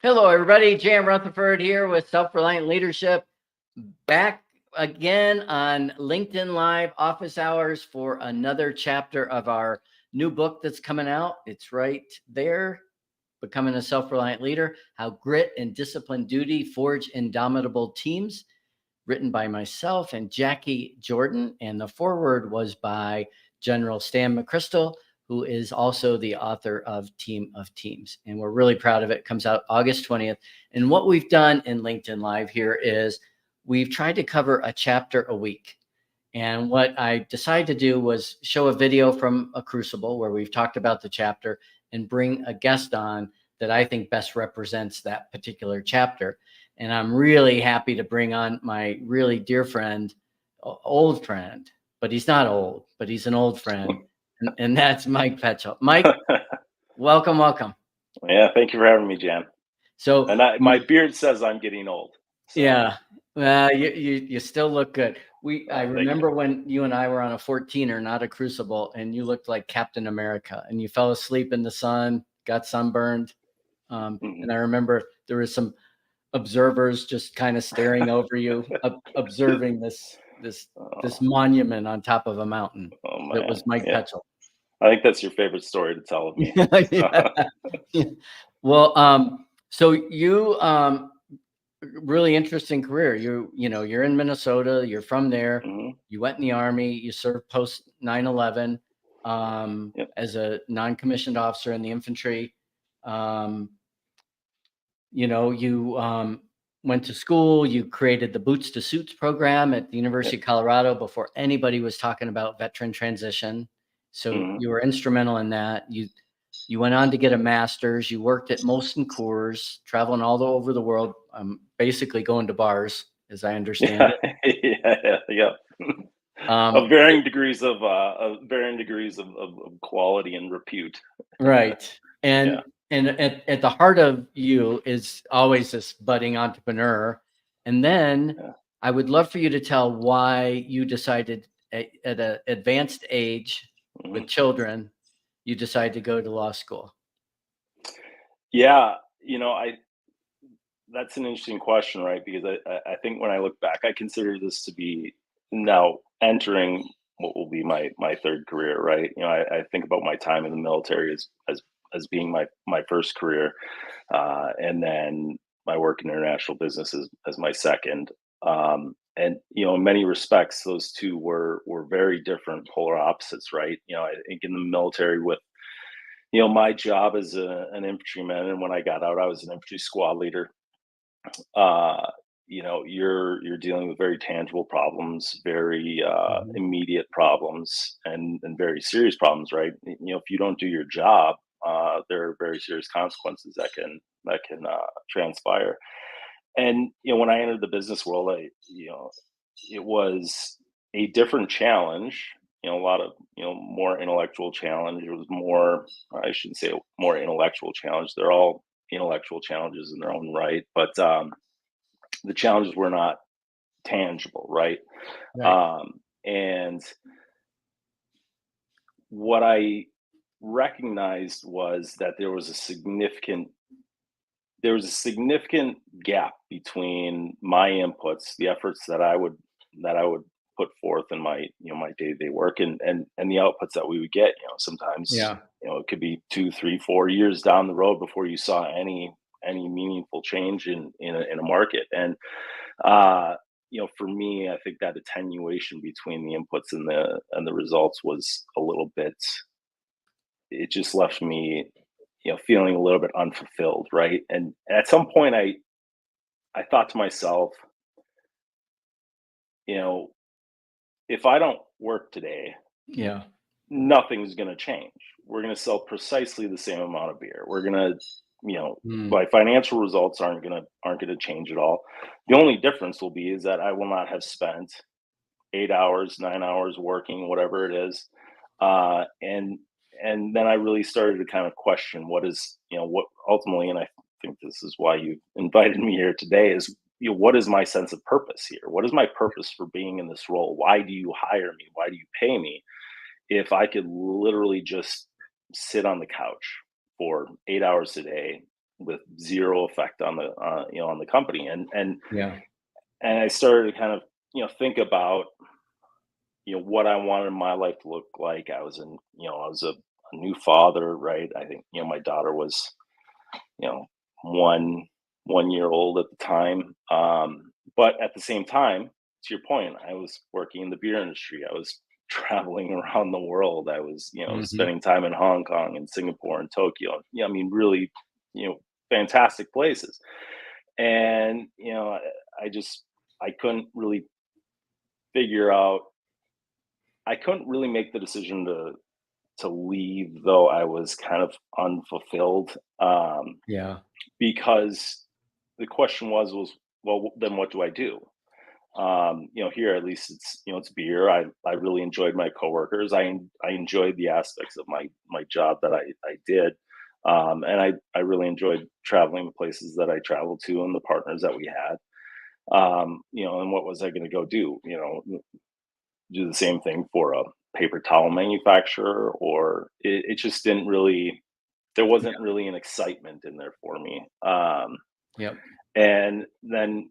Hello, everybody. Jan Rutherford here with Self-Reliant Leadership, back again on LinkedIn Live office hours for another chapter of our new book that's coming out. It's right there, Becoming a Self-Reliant Leader, How Grit and Disciplined Duty Forge Indomitable Teams, written by myself and Jackie Jordan. And the foreword was by General Stan McChrystal, who is also the author of Team of Teams. And we're really proud of it. It comes out August 20th. And what we've done in LinkedIn Live here is we've tried to cover a chapter a week. And what I decided to do was show a video from a crucible where we've talked about the chapter and bring a guest on that I think best represents that particular chapter. And I'm really happy to bring on my really dear friend, old friend, but he's not old, but he's an old friend. And that's Mike Petchel. Mike, welcome, welcome. Yeah, thank you for having me, Jan. So, And my beard says I'm getting old. So. Yeah, you still look good. I remember when you and I were on a 14er, not a Crucible, and you looked like Captain America, and you fell asleep in the sun, got sunburned. And I remember there was some observers just kind of staring over you, observing this monument on top of a mountain. Oh, That man. was Mike Yeah. Petchel. I think that's your favorite story to tell of me. Yeah. Well, so you really interesting career. You're in Minnesota, you're from there. Mm-hmm. You went in the Army, you served post 9/11 Yep. as a non-commissioned officer in the infantry. Um, you went to school, you created the Boots to Suits program at the University Yep. of Colorado before anybody was talking about veteran transition. So Mm-hmm. you were instrumental in that. You went on to get a master's. You worked at Molson Coors, traveling all over the world, basically going to bars, as I understand Yeah. Yeah. it. Varying degrees of quality and repute. Right. Yeah. And at the heart of you is always this budding entrepreneur. And then Yeah. I would love for you to tell why you decided at an advanced age Mm-hmm. with children, you decided to go to law school. Yeah. That's an interesting question, right? Because I think when I look back, I consider this to be now entering what will be my third career, right? I think about my time in the military as being my first career, and then my work in international business as my second. And in many respects, those two were very different, polar opposites, right? I think in the military with my job as an infantryman, and when I got out, I was an infantry squad leader. uh you're dealing with very tangible problems, very Mhm. immediate problems, and very serious problems, right? If you don't do your job, there are very serious consequences that can transpire. And when I entered the business world, it was a different challenge. A lot of more intellectual challenge. It was more, I shouldn't say more intellectual challenge, they're all intellectual challenges in their own right, but the challenges were not tangible, right? Right. And what I recognized was that there was a significant gap between my inputs, the efforts that I would put forth in my day-to-day work, and the outputs that we would get. Sometimes Yeah. it could be 2, 3, 4 years down the road before you saw any meaningful change in a market. And for me, I think that attenuation between the inputs and the results was a little bit. It just left me, feeling a little bit unfulfilled, right? And at some point, I thought to myself, you know, if I don't work today, Yeah. nothing's going to change. We're going to sell precisely the same amount of beer. We're going to, Mm. my financial results aren't going to change at all. The only difference will be is that I will not have spent 8 hours, 9 hours working, whatever it is. And then I really started to kind of question what ultimately, and I think this is why you invited me here today, is what is my sense of purpose here? What is my purpose for being in this role? Why do you hire me? Why do you pay me if I could literally just sit on the couch for 8 hours a day, with zero effect on the on the company. Yeah. And I started to kind of think about what I wanted my life to look like. I was I was a new father, right? I think my daughter was you know one 1 year old at the time, but at the same time, to your point, I was working in the beer industry. I was traveling around the world. I was Hmm. spending time in Hong Kong and Singapore and Tokyo. I mean, really, fantastic places. And I just I couldn't really figure out. I couldn't really make the decision to leave, though I was kind of unfulfilled, Yeah. because the question was, well, then what do I do? Here at least it's beer. I really enjoyed my coworkers. I enjoyed the aspects of my job that I did, and I really enjoyed traveling the places that I traveled to and the partners that we had. And what was I going to go do? Do the same thing for a paper towel manufacturer, or it just didn't really. There wasn't really an excitement in there for me. Yep. And then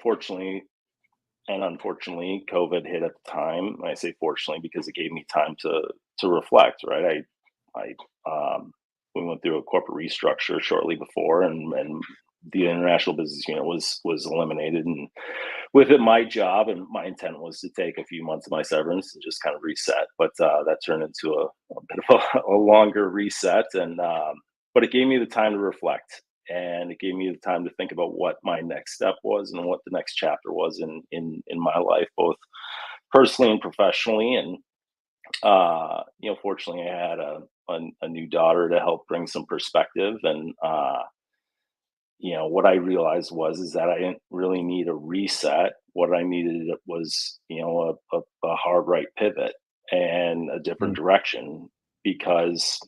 fortunately and unfortunately, COVID hit at the time. And I say fortunately because it gave me time to reflect. Right, we went through a corporate restructure shortly before, and the international business unit was eliminated, and with it, my job and my intent was to take a few months of my severance and just kind of reset. But that turned into a bit of a longer reset, and but it gave me the time to reflect, and it gave me the time to think about what my next step was and what the next chapter was in my life, both personally and professionally. And fortunately, I had a new daughter to help bring some perspective, and what I realized was is that I didn't really need a reset. What I needed was a hard right pivot and a different Mm. direction, because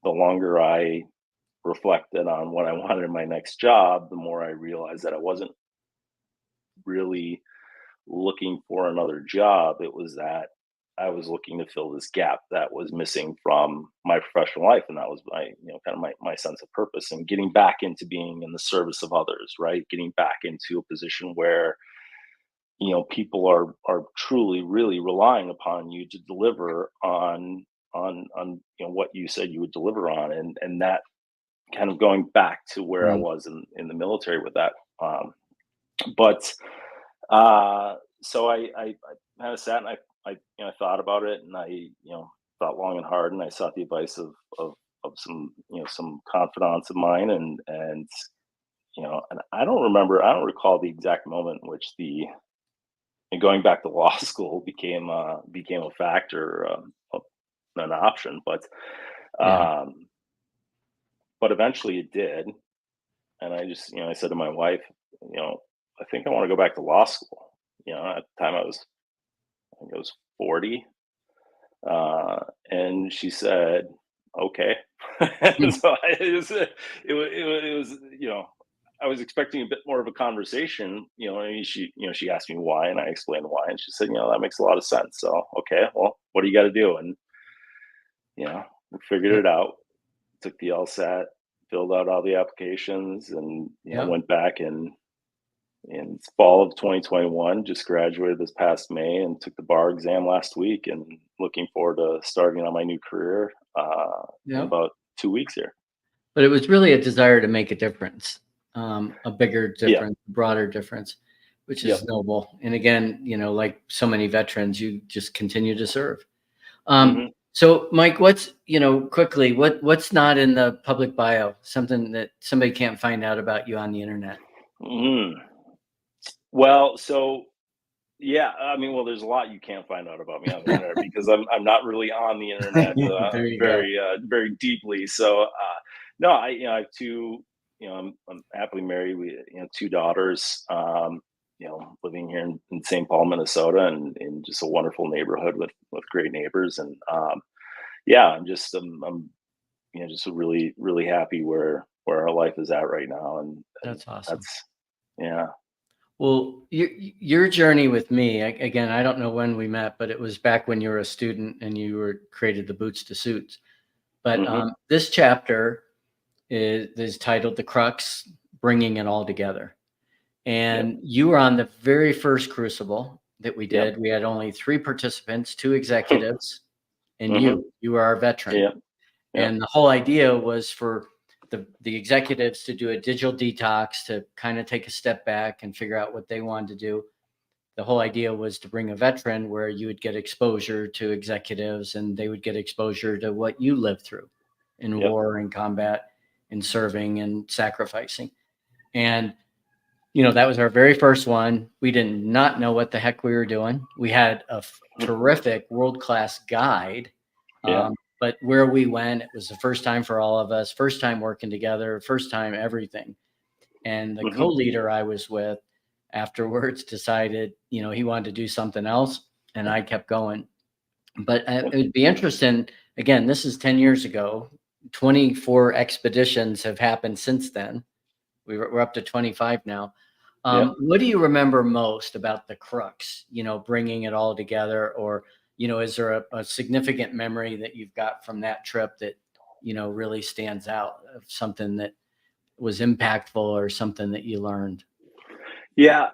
the longer I reflected on what I wanted in my next job, the more I realized that I wasn't really looking for another job. It was that I was looking to fill this gap that was missing from my professional life, and that was my, kind of my sense of purpose and getting back into being in the service of others, right? Getting back into a position where people are truly really relying upon you to deliver on what you said you would deliver on, and that kind of going back to where I Right. was in the military with that. But so I kind of sat and I thought about it, and I thought long and hard, and I sought the advice of some some confidants of mine, and and I don't recall the exact moment in which the and going back to law school became a factor, an option, Yeah. um, but eventually it did. And I just, I said to my wife, I think I want to go back to law school. At the time I think I was 40. And she said, okay. And Mm. so it was, I was expecting a bit more of a conversation, I mean, she asked me why, and I explained why. And she said, that makes a lot of sense. So, okay, well, what do you got to do? And, we figured Yep. it out, took the LSAT, filled out all the applications, and, Yep. went back in fall of 2021, just graduated this past May and took the bar exam last week, and looking forward to starting on my new career in Yep. about 2 weeks here. But it was really a desire to make a difference, a bigger Yeah. difference, broader difference, which Yep. is noble. And again, like so many veterans, you just continue to serve. Hmm. So Mike, what's, quickly, what's not in the public bio, something that somebody can't find out about you on the internet? Well, so yeah, I mean, well, there's a lot you can't find out about me on the internet because I'm not really on the internet There you go. very deeply. So no, I have two. I'm happily married. We two daughters. Living here in St. Paul, Minnesota, and in just a wonderful neighborhood with great neighbors. And yeah, I'm just really really happy where our life is at right now, and That's awesome. that's yeah. Well, your journey with me, again, I don't know when we met, but it was back when you were a student and you were created the Boots to Suits. But Hmm. this chapter is titled The Crux, Bringing It All Together. And you were on the very first Crucible that we did. We had only 3 participants, 2 executives, and you were our veteran. Yeah. And the whole idea was for the executives to do a digital detox, to kind of take a step back and figure out what they wanted to do. The whole idea was to bring a veteran where you would get exposure to executives and they would get exposure to what you lived through in war and combat and serving and sacrificing. And, that was our very first one. We did not know what the heck we were doing. We had a terrific world-class guide. But where we went, it was the first time for all of us, first time working together, first time everything. And the co-leader I was with afterwards decided, he wanted to do something else, and I kept going. But it would be interesting. Again, this is 10 years ago. 24 expeditions have happened since then. We're up to 25 now. What do you remember most about the Crux, bringing it all together? Or, is there a significant memory that you've got from that trip that, really stands out, of something that was impactful or something that you learned? Yeah.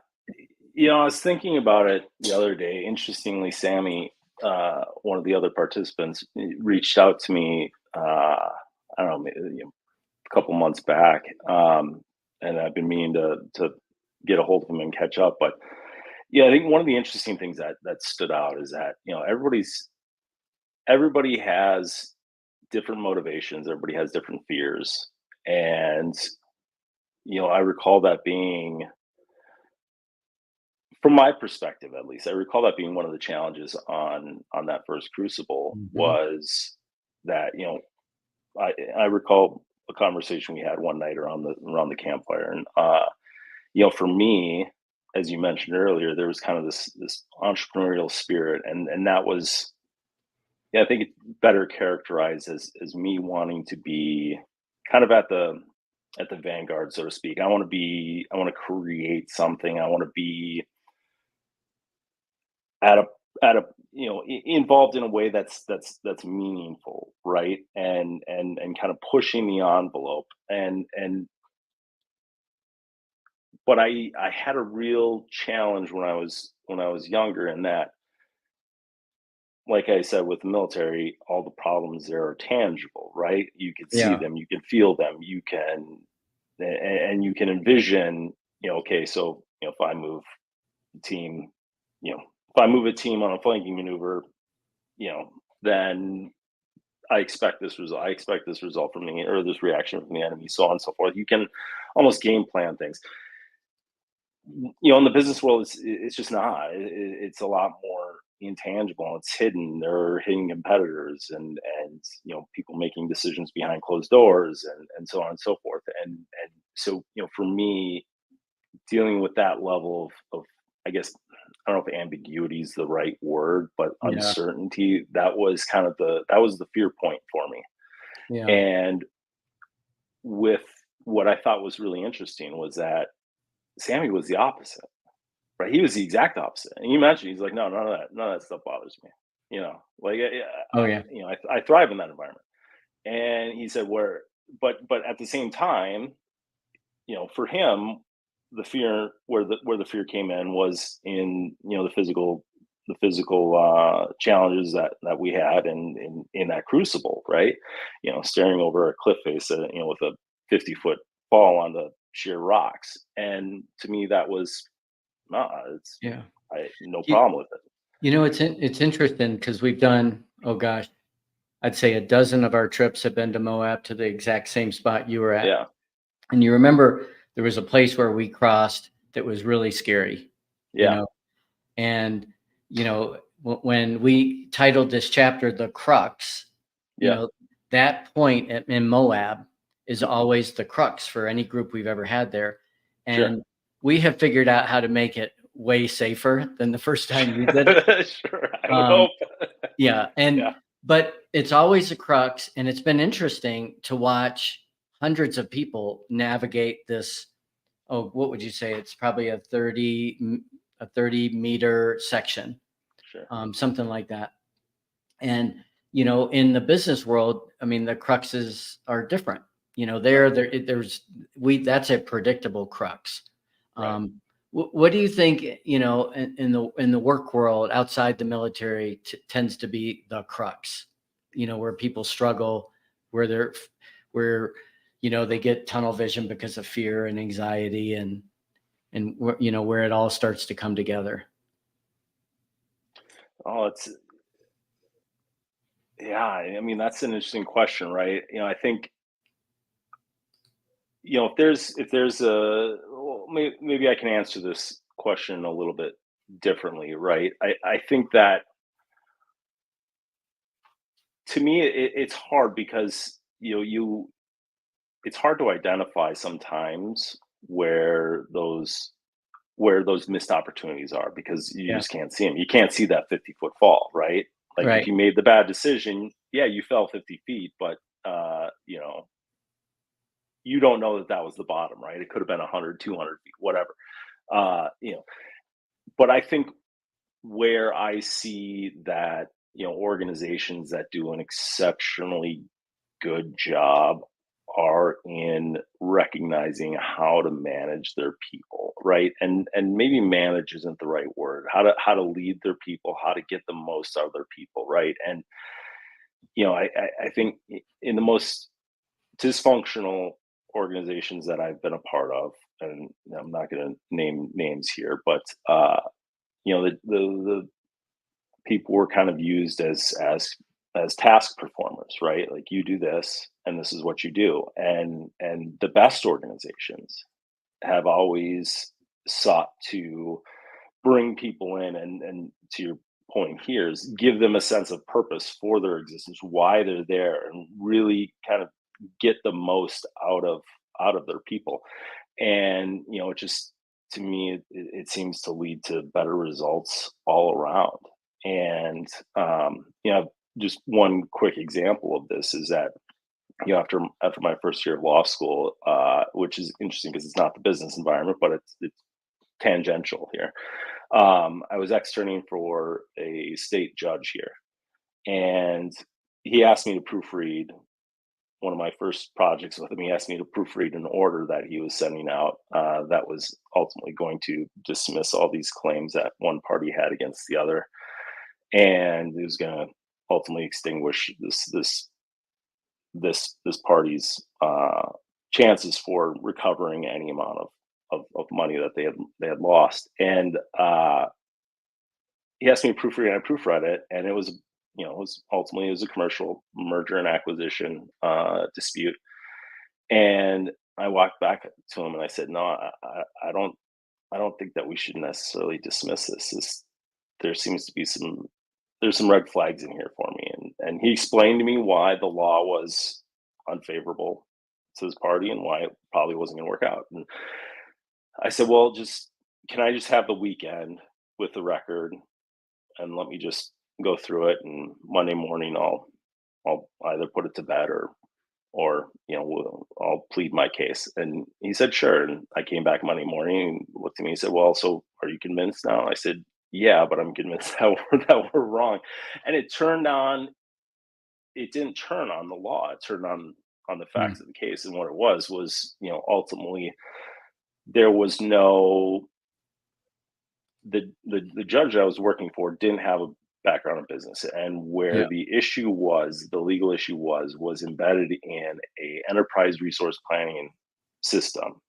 I was thinking about it the other day. Interestingly, Sammy, one of the other participants, reached out to me, I don't know, maybe, a couple months back. And I've been meaning to get a hold of him and catch up. But I think one of the interesting things that stood out is that, everybody has different motivations, everybody has different fears. And, I recall that being, from my perspective at least, I recall that being one of the challenges on that first Crucible, was that, I recall a conversation we had one night around the campfire. And for me, as you mentioned earlier, there was kind of this entrepreneurial spirit, and that was, I think it's better characterized as me wanting to be kind of at the vanguard, so to speak. I want to create something. I want to be at a involved in a way that's meaningful, right? And kind of pushing the envelope. But I had a real challenge when I was younger, in that, like I said, with the military, all the problems there are tangible, right? You can see Yeah. them, you can feel them, and you can envision, okay, so, if I move the team, if I move a team on a flanking maneuver, then I expect this result. I expect this result from or this reaction from the enemy, so on and so forth. You can almost game plan things. In the business world, it's just not. It's a lot more intangible. It's hidden. There are hidden competitors, and people making decisions behind closed doors, and so on and so forth. And so, for me, dealing with that level of, I guess, I don't know if ambiguity is the right word, but Yeah. uncertainty, that was the fear point for me. Yeah. And with what I thought was really interesting was that Sammy was the opposite, right? He was the exact opposite. And you mentioned, he's like, no, none of that stuff bothers me. Like, Oh, yeah. I thrive in that environment. And he said, but at the same time, for him, the fear, where the fear came in, was in, the physical challenges that we had in that Crucible, right? Staring over a cliff face, with a 50-foot fall on the sheer rocks. And to me, that was, it's, Yeah. no You, problem with it. it's interesting because we've done, oh gosh, I'd say a dozen of our trips have been to Moab, to the exact same spot you were at. Yeah. And you remember there was a place where we crossed that was really scary, Yeah. and, when we titled this chapter, The Crux, Yeah. that point in Moab is always the crux for any group we've ever had there. Sure. And we have figured out how to make it way safer than the first time we did it. Sure. I would hope. Yeah. Yeah. But it's always a crux. And it's been interesting to watch hundreds of people navigate this. Oh, what would you say? It's probably a 30-meter section, Sure. something like that. And, in the business world, I mean, the cruxes are different. that's a predictable crux. Right. What do you think, in the work world outside the military tends to be the crux, where people struggle, where they get tunnel vision because of fear and anxiety, and where it all starts to come together? Oh, yeah, I mean, that's an interesting question, right? I think, if there's well, maybe I can answer this question a little bit differently, right? I think that, to me, it's hard because, it's hard to identify sometimes where those missed opportunities are, because you Yeah. just can't see them. You can't see that 50-foot fall, right? Like, if Right. you made the bad decision, yeah, you fell 50 feet, but you don't know that that was the bottom, right? It could have been 100, 200 feet, whatever. Uh, you know, but I think where I see that, organizations that do an exceptionally good job are in recognizing how to manage their people, right? And maybe manage isn't the right word. How to lead their people, how to get the most out of their people, right? And I think in the most dysfunctional organizations that I've been a part of, and I'm not going to name names here, but the people were kind of used as task performers, right? Like, you do this and this is what you do. And the best organizations have always sought to bring people in, and to your point here, is give them a sense of purpose for their existence, why they're there, and really kind of get the most out of their people. And it just, to me, it seems to lead to better results all around. And just one quick example of this is that, after my first year of law school, which is interesting because it's not the business environment, but it's tangential here. I was externing for a state judge here, and he asked me to proofread one of my first projects with him. He asked me to proofread an order that he was sending out, that was ultimately going to dismiss all these claims that one party had against the other, and it was going to ultimately extinguish this party's chances for recovering any amount of money that they had lost. And he asked me to proofread, and I proofread it, and it was a commercial merger and acquisition dispute. And I walked back to him and I said, "No, I don't think that we should necessarily dismiss this. There seems to be there's some red flags in here for me." And he explained to me why the law was unfavorable to his party and why it probably wasn't going to work out. And I said, "Well, just can I just have the weekend with the record, and let me just go through it, and Monday morning I'll either put it to bed, or I'll plead my case." And he said, "Sure." And I came back Monday morning and looked at me and said, "Well, so are you convinced now?" I said, "Yeah, but I'm convinced that we're wrong." And it didn't turn on the law. It turned on the Mm. facts of the case. And what it was, ultimately, there was no the judge I was working for didn't have a background in business, and where Yeah. the legal issue was embedded in a enterprise resource planning system,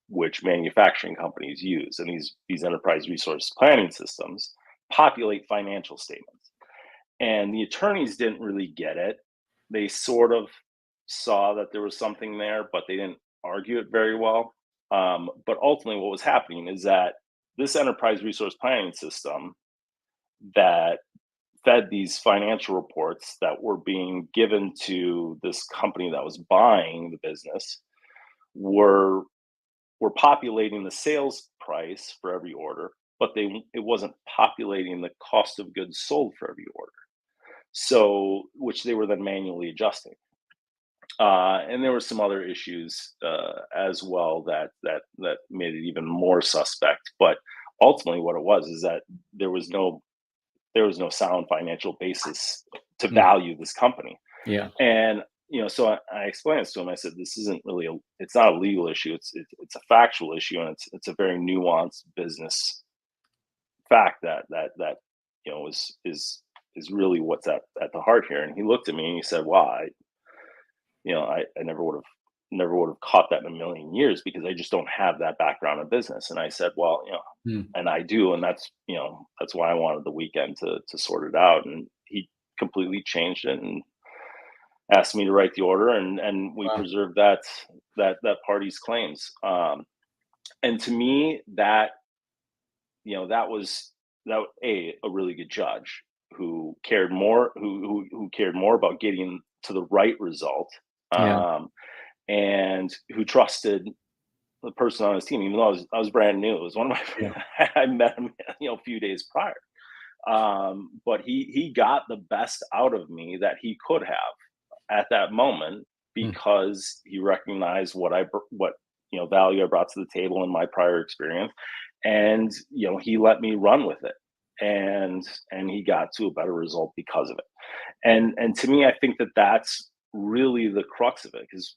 which manufacturing companies use. And these enterprise resource planning systems populate financial statements, and the attorneys didn't really get it. They sort of saw that there was something there, but they didn't argue it very well. But ultimately, what was happening is that this enterprise resource planning system that fed these financial reports that were being given to this company that was buying the business were populating the sales price for every order, but it wasn't populating the cost of goods sold for every order. So, which they were then manually adjusting. And there were some other issues as well that made it even more suspect. But ultimately, what it was is that there was no sound financial basis to Mm. value this company. Yeah. And so I explained this to him. I said, this isn't really it's not a legal issue. It's a factual issue, and it's a very nuanced business fact that is really what's at the heart here. And he looked at me and he said, "Well, I never would have caught that in a million years because I just don't have that background in business." And I said, "Well, Hmm. and I do, and that's why I wanted the weekend to sort it out." And he completely changed it and asked me to write the order, and we Wow. preserved that party's claims. And to me, that was a really good judge who cared more who cared more about getting to the right result, Yeah. um, and who trusted the person on his team, even though I was brand new. It was one of Yeah. my I met him, a few days prior. But he got the best out of me that he could have at that moment Hmm. because he recognized what value I brought to the table in my prior experience, and he let me run with it, and he got to a better result because of it. And to me, I think that's really the crux of it, because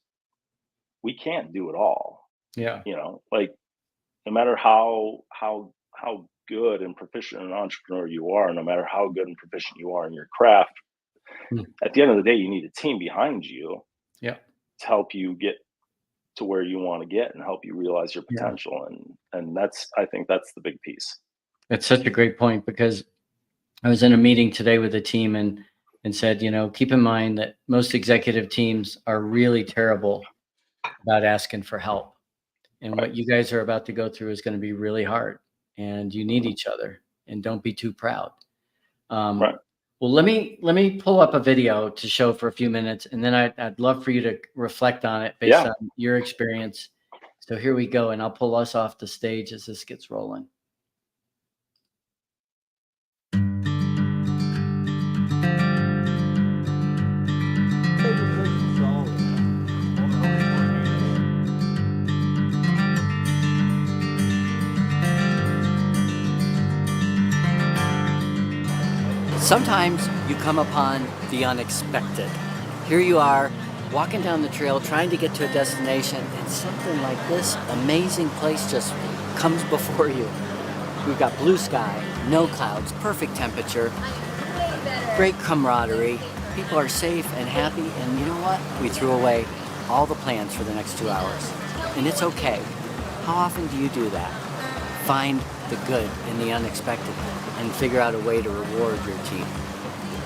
we can't do it all. Yeah. Like, no matter how good and proficient an entrepreneur you are, no matter how good and proficient you are in your craft, Hmm. at the end of the day, you need a team behind you Yeah. to help you get to where you want to get and help you realize your Yeah. potential. And I think that's the big piece. It's such a great point because I was in a meeting today with the team and said, keep in mind that most executive teams are really terrible about asking for help. And Right. what you guys are about to go through is going to be really hard, and you need Mhm. each other, and don't be too proud. Um, Right. well, let me pull up a video to show for a few minutes, and then I'd love for you to reflect on it based Yeah. on your experience. So here we go, and I'll pull us off the stage as this gets rolling. Sometimes you come upon the unexpected. Here you are, walking down the trail, trying to get to a destination, and something like this amazing place just comes before you. We've got blue sky, no clouds, perfect temperature, great camaraderie. People are safe and happy, and you know what? We threw away all the plans for the next 2 hours. And it's okay. How often do you do that? Find the good in the unexpected and figure out a way to reward your team.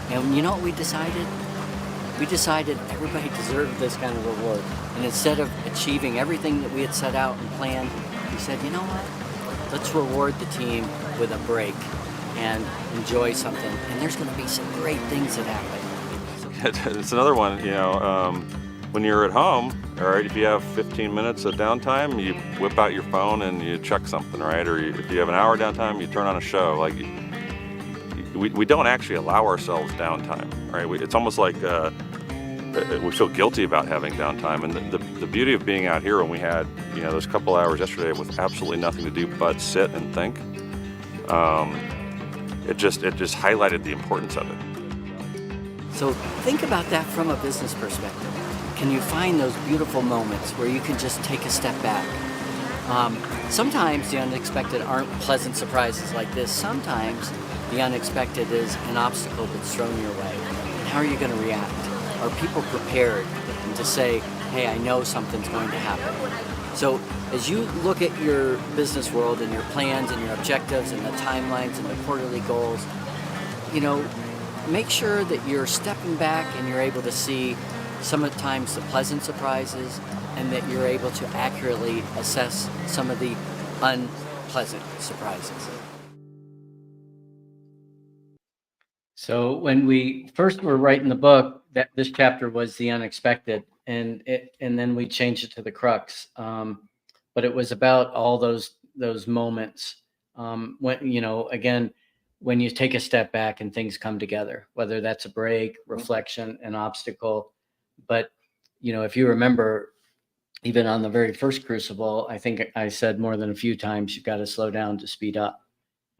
And you know what we decided? We decided everybody deserved this kind of reward. And instead of achieving everything that we had set out and planned, we said, you know what? Let's reward the team with a break and enjoy something. And there's going to be some great things that happen. It's another one, when you're at home, all right, if you have 15 minutes of downtime, you whip out your phone and you check something, right? Or if you have an hour downtime, you turn on a show. Like, we don't actually allow ourselves downtime, right? It's almost like we feel guilty about having downtime. And the beauty of being out here when we had, those couple hours yesterday with absolutely nothing to do but sit and think, it just highlighted the importance of it. So think about that from a business perspective. Can you find those beautiful moments where you can just take a step back? Sometimes the unexpected aren't pleasant surprises like this. Sometimes the unexpected is an obstacle that's thrown your way. And how are you going to react? Are people prepared to say, hey, I know something's going to happen? So as you look at your business world and your plans and your objectives and the timelines and the quarterly goals, make sure that you're stepping back and you're able to see sometimes the pleasant surprises, and that you're able to accurately assess some of the unpleasant surprises. So when we first were writing the book, that this chapter was the unexpected, and then we changed it to the crux. But it was about all those moments when again, when you take a step back and things come together, whether that's a break, reflection, an obstacle. But if you remember, even on the very first crucible, I think I said more than a few times, you've got to slow down to speed up.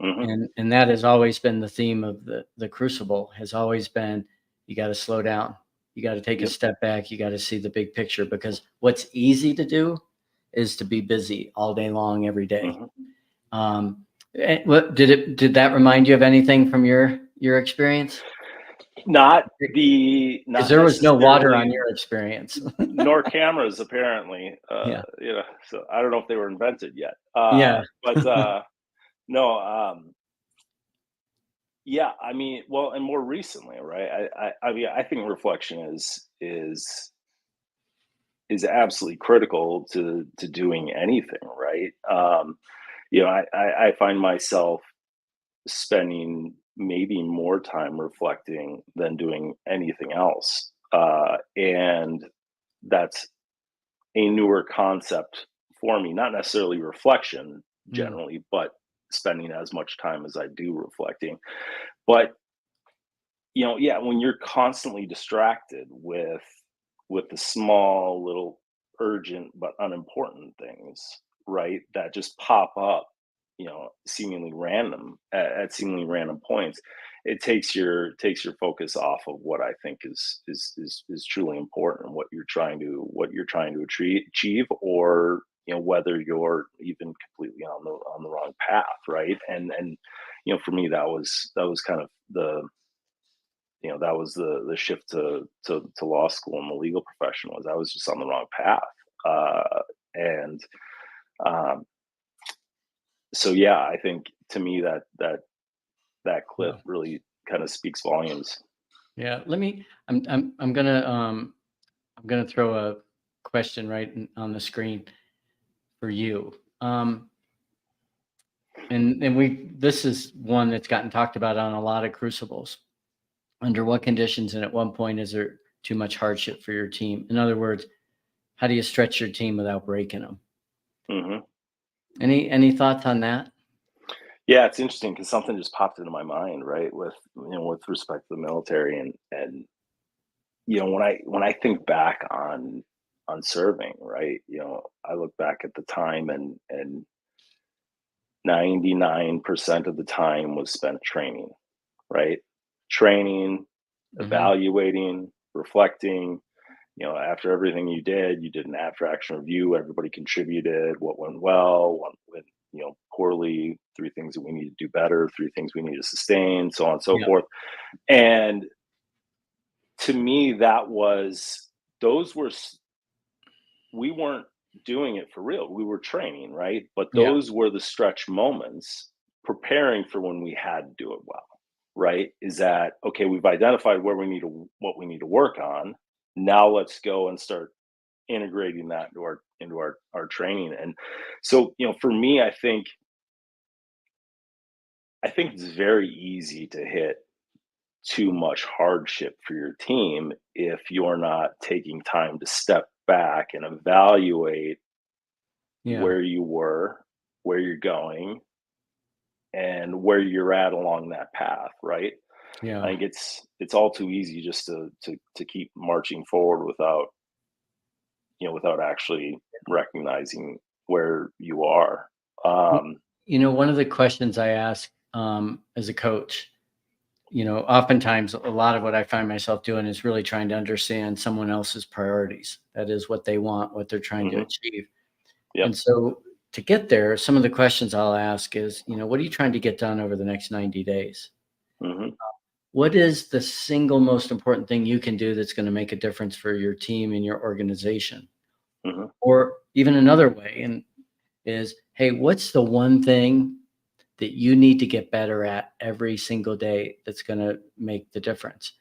Hmm. And that has always been the theme of the crucible, has always been, you got to slow down. You got to take a Yep. step back. You got to see the big picture, because what's easy to do is to be busy all day long, every day. Did that remind you of anything from your experience? Not Because there was no water on necessarily, your experience. nor cameras apparently. Yeah. So I don't know if they were invented yet. Yeah. But no. Yeah, I mean, well, and more recently, right? I mean, I think reflection is absolutely critical to doing anything, right? I find myself spending maybe more time reflecting than doing anything else, and that's a newer concept for me. Not necessarily reflection Mm, generally, but spending as much time as I do reflecting. But yeah, when you're constantly distracted with the small little urgent but unimportant things, right, that just pop up, seemingly random at seemingly random points, it takes your focus off of what I think is truly important, what you're trying to achieve, or whether you're even completely on the wrong path, right? And for me, that was kind of the shift to law school and the legal profession. Was I was just on the wrong path, and um, so yeah, I think to me that clip yeah. really kind of speaks volumes. Yeah. I'm gonna throw a question on the screen for you. And this is one that's gotten talked about on a lot of crucibles. Under what conditions and at one point is there too much hardship for your team? In other words, how do you stretch your team without breaking them? hmm Any thoughts on that? Yeah, it's interesting because something just popped into my mind, right? With respect to the military, and when I think back on serving, right? I look back at the time, and 99% of the time was spent training, right? Training, Hmm. evaluating, reflecting. After everything you did an after action review. Everybody contributed. What went well, what went poorly. Three things that we need to do better. Three things we need to sustain. So on and so Yeah. forth. And to me, those were we weren't doing it for real. We were training, right? But Yeah. those were the stretch moments preparing for when we had to do it well, right? Is that okay? We've identified what we need to work on. Now let's go and start integrating that into our training. And so, for me, I think it's very easy to hit too much hardship for your team if you're not taking time to step back and evaluate Yeah. where you were, where you're going, and where you're at along that path, right? I Yeah. think it's all too easy just to keep marching forward without actually recognizing where you are. W- Um, One of the questions I ask as a coach, oftentimes a lot of what I find myself doing is really trying to understand someone else's priorities. That is what they want, what they're trying to mhm, achieve. yep, And so to get there, some of the questions I'll ask is, what are you trying to get done over the next 90 days? mhm, What is the single most important thing you can do that's going to make a difference for your team and your organization? mhm, Or even another way and is, hey, what's the one thing that you need to get better at every single day that's going to make the difference?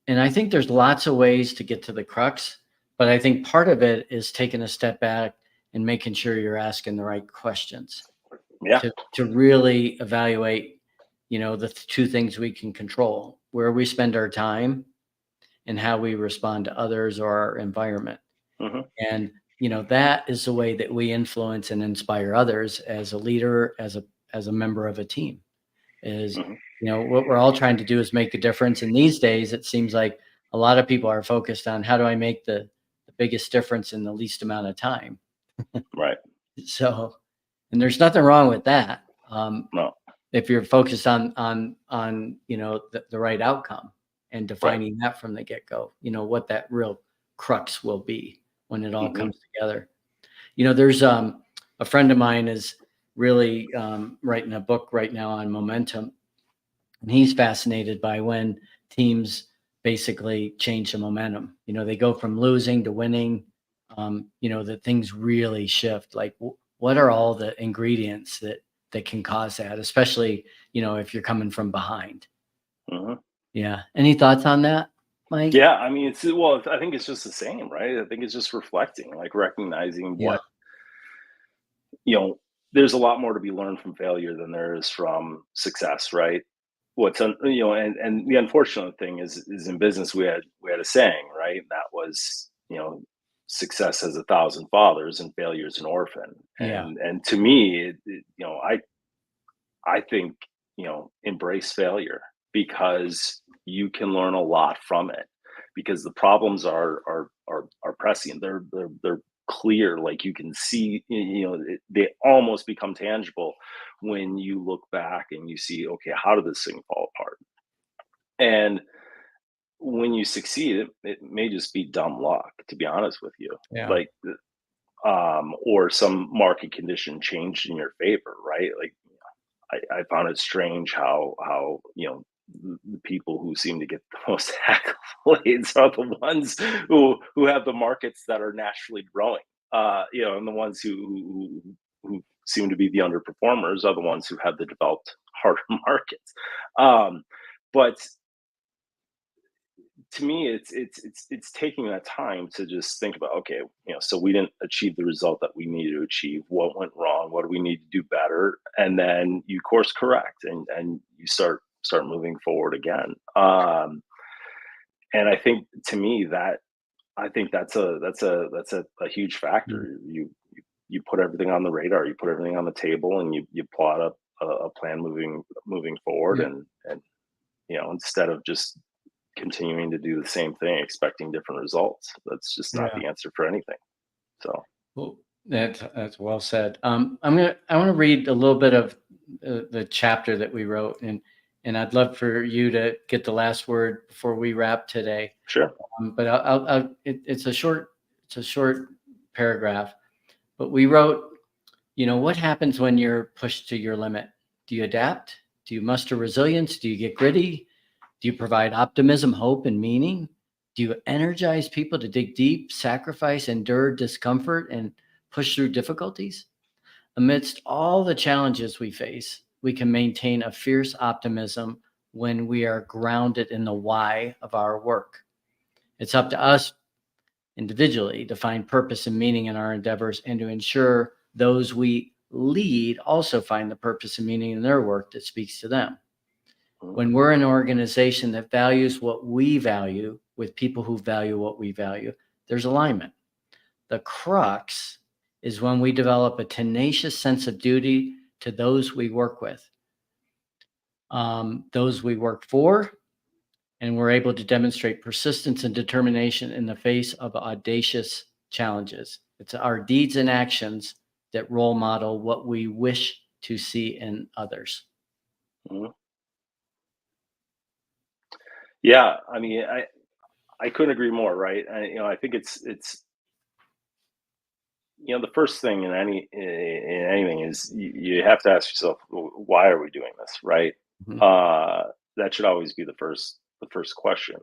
And I think there's lots of ways to get to the crux, but I think part of it is taking a step back and making sure you're asking the right questions yeah, to really evaluate, the two things we can control: where we spend our time and how we respond to others or our environment. mhm, And that is the way that we influence and inspire others as a leader, as a member of a team. Is mhm, what we're all trying to do is make a difference. And these days, it seems like a lot of people are focused on how do I make the biggest difference in the least amount of time. right, So, and there's nothing wrong with that. no, If you're focused on the right outcome. and defining that from the get-go, what that real crux will be when it all comes together. There's a friend of mine is really writing a book right now on momentum, and he's fascinated by when teams basically change the momentum. They go from losing to winning, that things really shift. Like, what are all the ingredients that can cause that, especially, if you're coming from behind? Yeah. Any thoughts on that, Mike? Yeah, I mean, I think it's just the same, right? I think it's just reflecting, like recognizing what, there's a lot more to be learned from failure than there is from success, right? And the unfortunate thing is in business we had a saying, right? That was, success has 1,000 fathers and failure is an orphan. And to me, I think, embrace failure, because you can learn a lot from it, because the problems are pressing. They're clear. Like, you can see, they almost become tangible when you look back and you see, okay, how did this thing fall apart? And when you succeed, it may just be dumb luck, to be honest with you. Like, or some market condition changed in your favor, right? Like, I found it strange how the people who seem to get the most accolades are the ones who have the markets that are naturally growing, and the ones who seem to be the underperformers are the ones who have the developed harder markets. But to me, it's taking that time to just think about, okay, so we didn't achieve the result that we needed to achieve. What went wrong? What do we need to do better? And then you course correct, and you start moving forward again. And I think, to me, that's a huge factor. You put everything on the radar, you put everything on the table, and you plot up a plan moving forward, and instead of just continuing to do the same thing expecting different results. That's just not the answer for anything. So, well, that's well said. I want to read a little bit of the chapter that we wrote, and I'd love for you to get the last word before we wrap today. Sure. But it's a short paragraph, but we wrote, what happens when you're pushed to your limit? Do you adapt? Do you muster resilience? Do you get gritty? Do you provide optimism, hope, and meaning? Do you energize people to dig deep, sacrifice, endure discomfort, and push through difficulties? Amidst all the challenges we face, we can maintain a fierce optimism when we are grounded in the why of our work. It's up to us individually to find purpose and meaning in our endeavors, and to ensure those we lead also find the purpose and meaning in their work that speaks to them. When we're an organization that values what we value with people who value what we value, there's alignment. The crux is when we develop a tenacious sense of duty to those we work with, those we work for, and we're able to demonstrate persistence and determination in the face of audacious challenges. It's our deeds and actions that role model what we wish to see in others. Yeah, I mean, I couldn't agree more, right? I think it's the first thing in anything is you have to ask yourself, why are we doing this, right? That should always be the first question.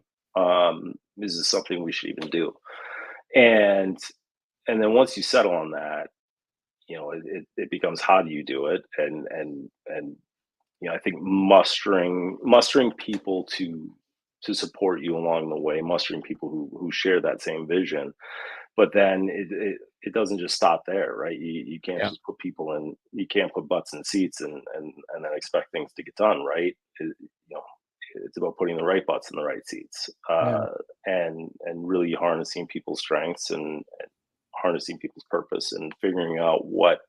Is this something we should even do? And then once you settle on that, it becomes, how do you do it? And I think mustering people to support you along the way, mustering people who share that same vision. But then it doesn't just stop there, right? You can't just put people in, you can't put butts in seats and then expect things to get done, right? It's about putting the right butts in the right seats, and really harnessing people's strengths and harnessing people's purpose, and figuring out what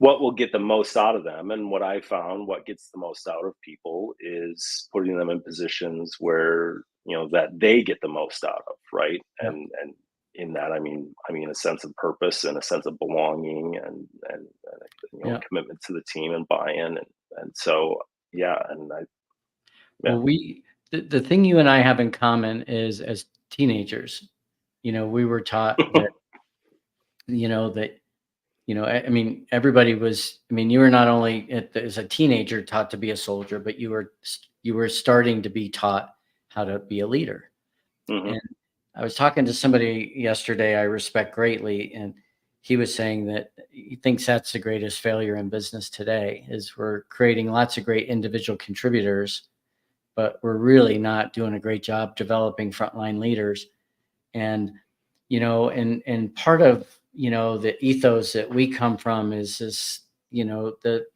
will get the most out of them. And what I found, what gets the most out of people is putting them in positions where, that they get the most out of, right? And in that, I mean a sense of purpose and a sense of belonging, and a commitment to the team and buy-in, and so and Well, the thing you and I have in common is as teenagers, we were taught that, you know, that, I mean, everybody was, I mean, you were not only as a teenager taught to be a soldier, but you were starting to be taught how to be a leader. Hmm. And I was talking to somebody yesterday I respect greatly, and he was saying that he thinks that's the greatest failure in business today is we're creating lots of great individual contributors, but we're really not doing a great job developing frontline leaders. And and part of the ethos that we come from is this, that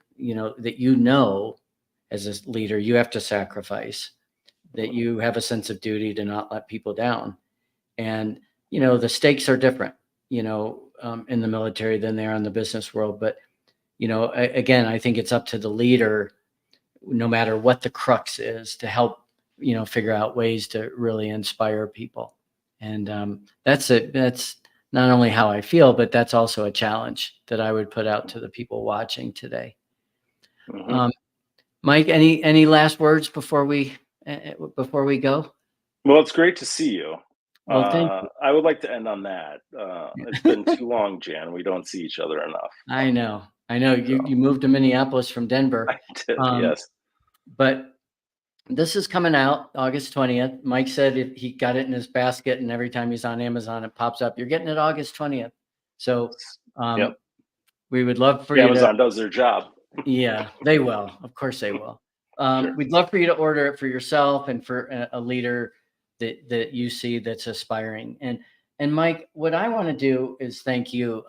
as a leader you have to sacrifice, that you have a sense of duty to not let people down. And the stakes are different, in the military than they are in the business world. But again, I think it's up to the leader, no matter what the crux is, to help figure out ways to really inspire people. And that's not only how I feel, but that's also a challenge that I would put out to the people watching today. Hmm. Mike, any last words before we go? Well, it's great to see you. Well, thank you. I would like to end on that. It's been too long, Jan. We don't see each other enough. I know you So, you moved to Minneapolis from Denver. I did, um, yes. but this is coming out August 20th. Mike said he got it in his basket, and every time he's on Amazon, it pops up. You're getting it August 20th. So Yep. we would love for you to. Amazon does their job. Yeah, they will. Of course they will. Sure. We'd love for you to order it for yourself and for a leader that you see that's aspiring. And Mike, what I want to do is thank you.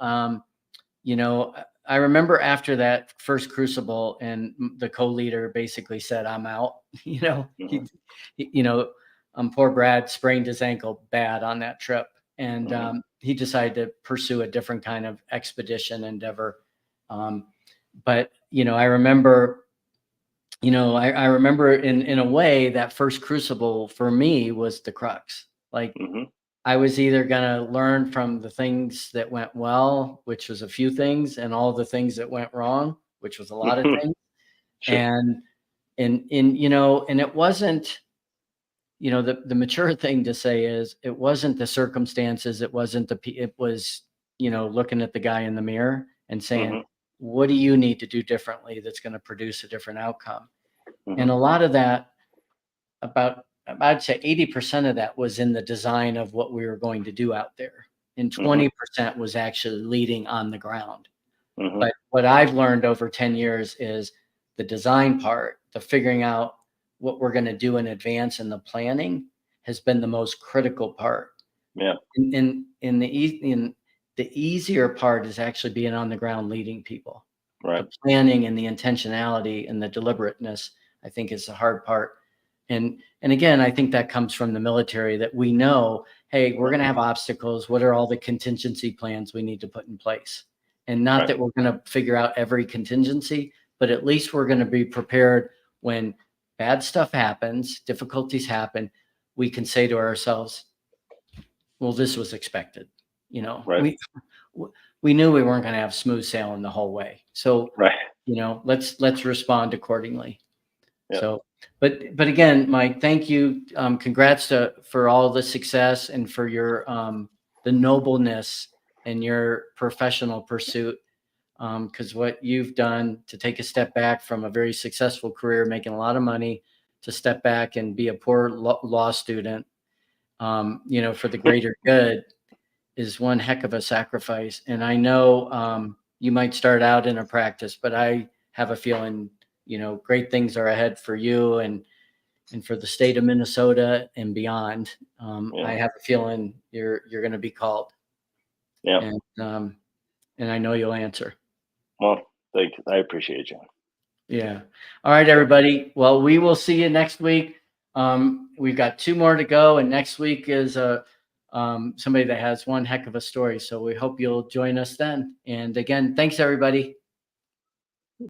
You know, I remember after that first crucible, and the co-leader basically said, "I'm out." Mhm. Poor Brad sprained his ankle bad on that trip, and Mhm. he decided to pursue a different kind of expedition endeavor. Um, but I remember, I remember in a way that first crucible for me was the crux. Like, Mhm. I was either going to learn from the things that went well, which was a few things, and all the things that went wrong, which was a lot of things. Sure. And and it wasn't, the mature thing to say is it wasn't the circumstances, it wasn't it was, looking at the guy in the mirror and saying, Mhm. what do you need to do differently that's going to produce a different outcome? And Mhm. a lot of that, about I'd say 80% of that was in the design of what we were going to do out there. And Mhm. 20% was actually leading on the ground. Mhm. But what I've learned over 10 years is the design part, the figuring out what we're going to do in advance, and the planning has been the most critical part. Yeah. In the easier part is actually being on the ground leading people. Right. The planning and the intentionality and the deliberateness, I think, is the hard part. And again, I think that comes from the military, that we know, hey, we're going to have obstacles. What are all the contingency plans we need to put in place? And not Right. that we're going to figure out every contingency, but at least we're going to be prepared when bad stuff happens, difficulties happen. We can say to ourselves, well, this was expected. Right. We knew we weren't going to have smooth sailing the whole way. So, Right. let's respond accordingly. Yeah. So, but again, Mike, thank you. Congrats for all the success, and for your the nobleness and your professional pursuit. Because what you've done to take a step back from a very successful career, making a lot of money, to step back and be a poor law student, for the greater good, is one heck of a sacrifice. And I know you might start out in a practice, but I have a feeling, great things are ahead for you, and for the state of Minnesota and beyond. I Yeah. have a feeling you're going to be called, Yeah. and I know you'll answer. Well, thank you. I appreciate you. Yeah. All right, everybody. Well, we will see you next week. We've got 2 more to go, and next week is somebody that has one heck of a story. So we hope you'll join us then. And again, thanks, everybody.